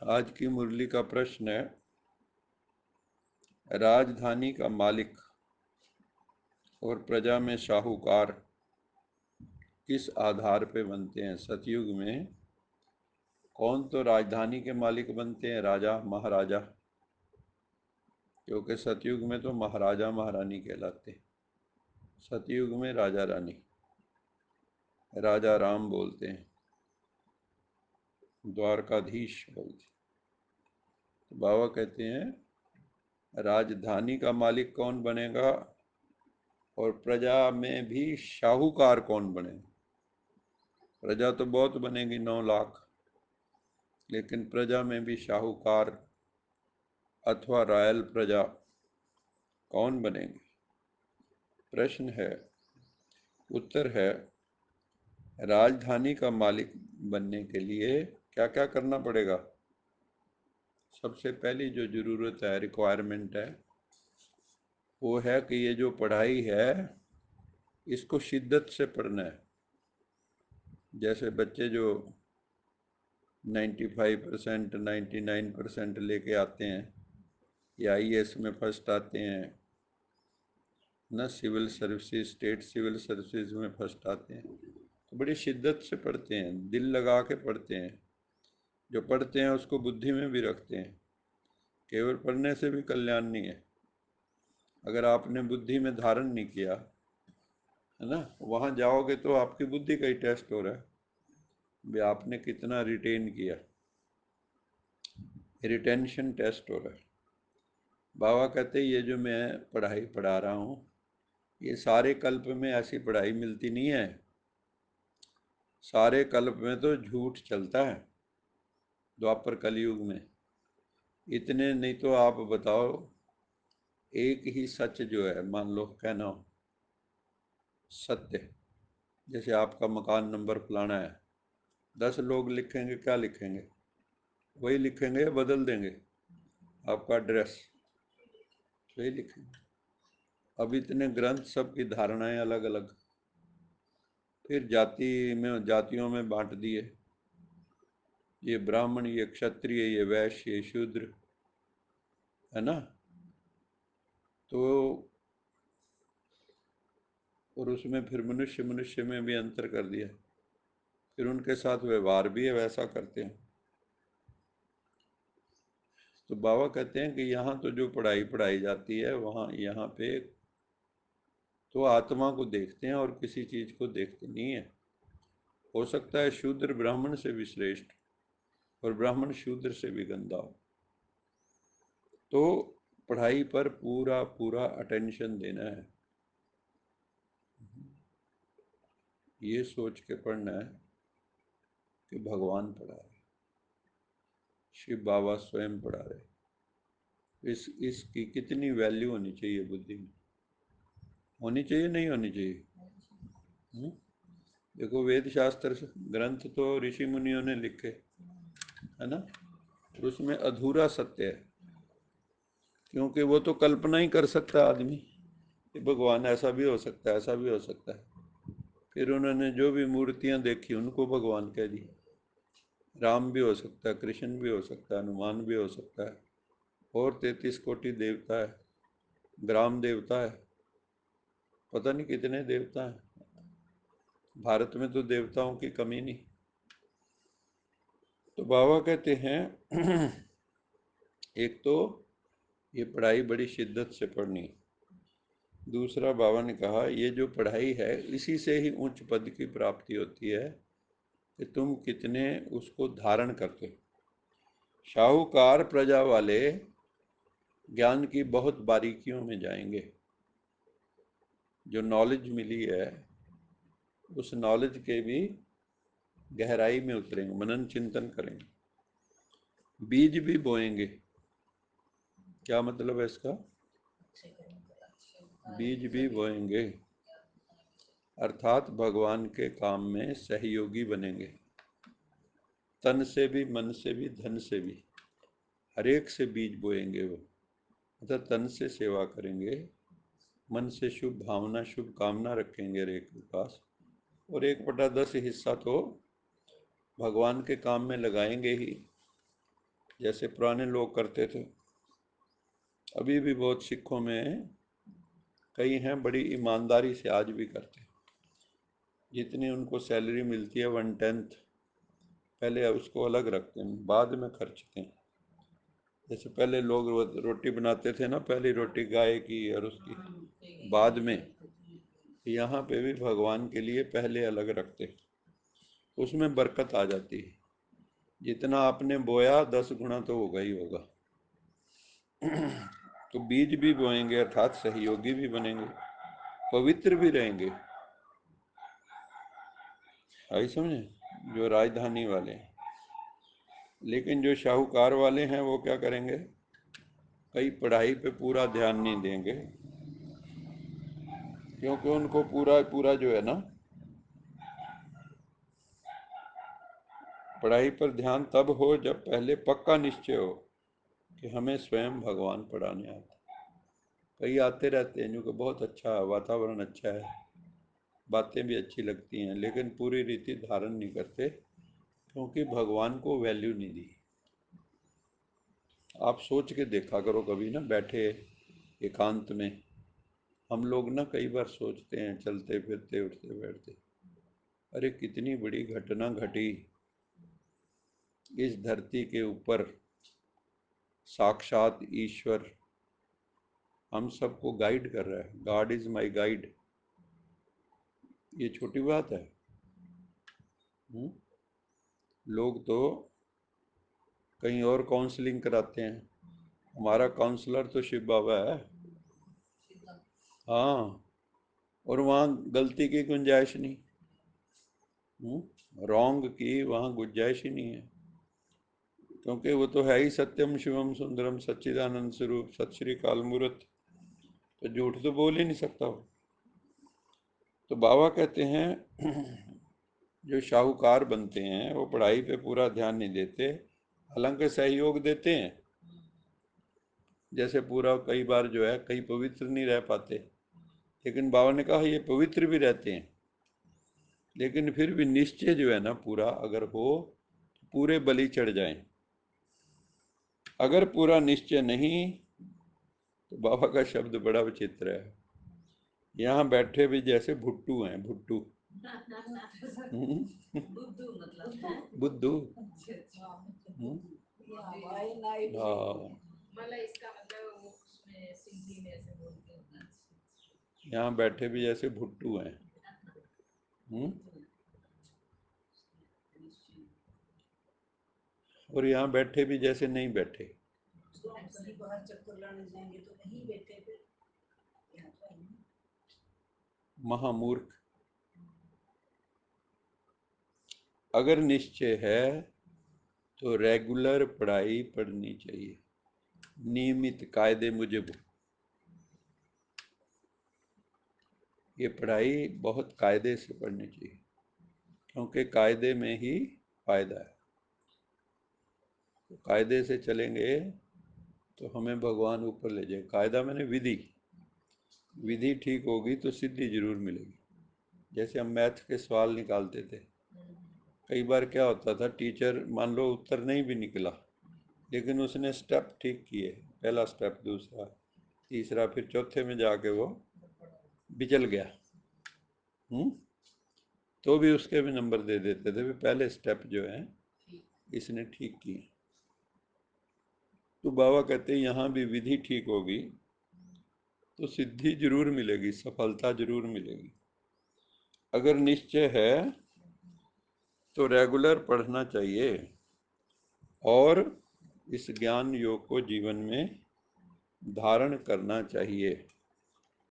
आज की मुरली का प्रश्न है, राजधानी का मालिक और प्रजा में साहूकार किस आधार पे बनते हैं। सतयुग में कौन तो राजधानी के मालिक बनते हैं? राजा महाराजा, क्योंकि सतयुग में तो महाराजा महारानी कहलाते हैं। सतयुग में राजा रानी, राजा राम बोलते हैं, द्वारकाधीश बोलते हैं। तो बाबा कहते हैं राजधानी का मालिक कौन बनेगा और प्रजा में भी साहूकार कौन बनेगा। प्रजा तो बहुत बनेगी, 9 लाख, लेकिन प्रजा में भी साहूकार अथवा रॉयल प्रजा कौन बनेंगे? प्रश्न है। उत्तर है, राजधानी का मालिक बनने के लिए क्या क्या करना पड़ेगा। सबसे पहली जो जरूरत है, रिक्वायरमेंट है, वो है कि ये जो पढ़ाई है इसको शिद्दत से पढ़ना है। जैसे बच्चे जो 95%, 99% लेके आते हैं या IAS में फर्स्ट आते हैं ना, civil services, state civil services में फर्स्ट आते हैं, तो बड़ी शिद्दत से पढ़ते हैं, दिल लगा के पढ़ते हैं। जो पढ़ते हैं उसको बुद्धि में भी रखते हैं। केवल पढ़ने से भी कल्याण नहीं है। अगर आपने बुद्धि में धारण नहीं किया है ना, वहाँ जाओगे तो आपकी बुद्धि का ही टेस्ट हो रहा है भी आपने कितना रिटेन किया, रिटेंशन टेस्ट हो रहा है। बाबा कहते ये जो मैं पढ़ाई पढ़ा रहा हूँ, ये सारे कल्प में ऐसी पढ़ाई मिलती नहीं है। सारे कल्प में तो झूठ चलता है, द्वापर कलयुग में इतने नहीं तो आप बताओ, एक ही सच जो है, मान लो कहना सत्य, जैसे आपका मकान नंबर फलाना है, 10 लोग लिखेंगे, क्या लिखेंगे? वही लिखेंगे या बदल देंगे? आपका एड्रेस वही लिखेंगे। अब इतने ग्रंथ, सबकी धारणाएं अलग अलग, फिर जातियों में बांट दिए, ये ब्राह्मण, ये क्षत्रिय, ये वैश्य, ये शूद्र, है ना। तो और उसमें फिर मनुष्य मनुष्य में भी अंतर कर दिया, फिर उनके साथ व्यवहार भी है वैसा करते हैं। तो बाबा कहते हैं कि यहाँ तो जो पढ़ाई पढ़ाई जाती है, वहाँ यहाँ पे तो आत्मा को देखते हैं और किसी चीज को देखते नहीं है। हो सकता है शूद्र ब्राह्मण से भी श्रेष्ठ और ब्राह्मण शूद्र से भी गंदा हो। तो पढ़ाई पर पूरा पूरा अटेंशन देना है, ये सोच के पढ़ना है कि भगवान पढ़ा रहे, शिव बाबा स्वयं पढ़ा रहे। इसकी कितनी वैल्यू होनी चाहिए बुद्धि में, होनी चाहिए नहीं होनी चाहिए? देखो, वेद शास्त्र ग्रंथ तो ऋषि मुनियों ने लिखे, है ना, और उसमें अधूरा सत्य है, क्योंकि वो तो कल्पना ही कर सकता है आदमी कि भगवान ऐसा भी हो सकता है, ऐसा भी हो सकता है। फिर उन्होंने जो भी मूर्तियां देखी उनको भगवान कह दी। राम भी हो सकता है, कृष्ण भी हो सकता है, हनुमान भी हो सकता है, और 33 कोटि देवता है, ग्राम देवता है, पता नहीं कितने देवता हैं। भारत में तो देवताओं की कमी नहीं। तो बाबा कहते हैं एक तो ये पढ़ाई बड़ी शिद्दत से पढ़नी। दूसरा, बाबा ने कहा ये जो पढ़ाई है इसी से ही उच्च पद की प्राप्ति होती है कि तुम कितने उसको धारण करते हो। शाहूकार प्रजा वाले ज्ञान की बहुत बारीकियों में जाएंगे, जो नॉलेज मिली है उस नॉलेज के भी गहराई में उतरेंगे, मनन चिंतन करेंगे, बीज भी बोएंगे। क्या मतलब है इसका? बीज भी बोएंगे अर्थात भगवान के काम में सहयोगी बनेंगे, तन से भी, मन से भी, धन से भी, हर एक से बीज बोएंगे वो। मतलब तन से सेवा करेंगे, मन से शुभ भावना, शुभ कामना रखेंगे हर एक के पास, और 1/10 हिस्सा तो भगवान के काम में लगाएंगे ही। जैसे पुराने लोग करते थे। अभी भी बहुत सिखों में कई हैं बड़ी ईमानदारी से आज भी करते हैं। जितनी उनको सैलरी मिलती है 1/10 पहले उसको अलग रखते हैं, बाद में खर्चते हैं। जैसे पहले लोग रोटी बनाते थे ना, पहली रोटी गाय की और उसकी बाद में, यहाँ पे भी भगवान के लिए पहले अलग रखते, उसमें बरकत आ जाती है। जितना आपने बोया 10 गुना तो होगा ही होगा। तो बीज भी बोएंगे अर्थात सहयोगी भी बनेंगे, पवित्र भी रहेंगे। आई समझे? जो राजधानी वाले हैं। लेकिन जो शाहूकार वाले हैं वो क्या करेंगे, कई पढ़ाई पे पूरा ध्यान नहीं देंगे, क्योंकि उनको पूरा पूरा जो है ना, पढ़ाई पर ध्यान तब हो जब पहले पक्का निश्चय हो कि हमें स्वयं भगवान पढ़ाने आते। कई आते रहते हैं जिनको बहुत अच्छा वातावरण अच्छा है, बातें भी अच्छी लगती हैं, लेकिन पूरी रीति धारण नहीं करते, क्योंकि भगवान को वैल्यू नहीं दी। आप सोच के देखा करो कभी ना, बैठे एकांत में, हम लोग ना कई बार सोचते हैं चलते फिरते उठते बैठते, अरे कितनी बड़ी घटना घटी इस धरती के ऊपर, साक्षात ईश्वर हम सबको गाइड कर रहा है, गॉड इज माई गाइड। ये छोटी बात है? लोग तो कहीं और काउंसलिंग कराते हैं, हमारा काउंसलर तो शिव बाबा है। हाँ, और वहाँ गलती की गुंजाइश नहीं, रॉन्ग की वहाँ गुंजाइश ही नहीं है, क्योंकि वो तो है ही सत्यम शिवम सुंदरम सच्चिदानंद स्वरूप सत श्री काल मूर्त, तो झूठ तो बोल ही नहीं सकता वो। तो बाबा कहते हैं जो शाहूकार बनते हैं वो पढ़ाई पे पूरा ध्यान नहीं देते, हालांकि सहयोग देते हैं। जैसे पूरा कई बार जो है कई पवित्र नहीं रह पाते, लेकिन बाबा ने कहा ये पवित्र भी रहते हैं, लेकिन फिर भी निश्चय जो है ना पूरा अगर हो तो पूरे बलि चढ़ जाएं। अगर पूरा निश्चय नहीं तो बाबा का शब्द बड़ा विचित्र है, यहाँ बैठे भी जैसे भुट्टू हैं, भुट्टू। बुद्धू। हाँ, यहाँ बैठे भी जैसे भुट्टू हैं। और यहाँ बैठे भी जैसे नहीं बैठे। महामूर्ख। अगर निश्चय है तो रेगुलर पढ़ाई पढ़नी चाहिए, नियमित कायदे मुजब। ये पढ़ाई बहुत कायदे से पढ़नी चाहिए, क्योंकि कायदे में ही फायदा है। तो कायदे से चलेंगे तो हमें भगवान ऊपर ले जाए। कायदा मैंने विधि, विधि ठीक होगी तो सिद्धि जरूर मिलेगी। जैसे हम मैथ के सवाल निकालते थे, कई बार क्या होता था, टीचर मान लो उत्तर नहीं भी निकला, लेकिन उसने स्टेप ठीक किए, पहला स्टेप, दूसरा, तीसरा, फिर चौथे में जाके वो बिचल गया, तो भी उसके भी नंबर दे देते थे, पहले स्टेप जो है इसने ठीक किए। तो बाबा कहते हैं यहाँ भी विधि ठीक होगी तो सिद्धि जरूर मिलेगी, सफलता जरूर मिलेगी। अगर निश्चय है तो रेगुलर पढ़ना चाहिए और इस ज्ञान योग को जीवन में धारण करना चाहिए।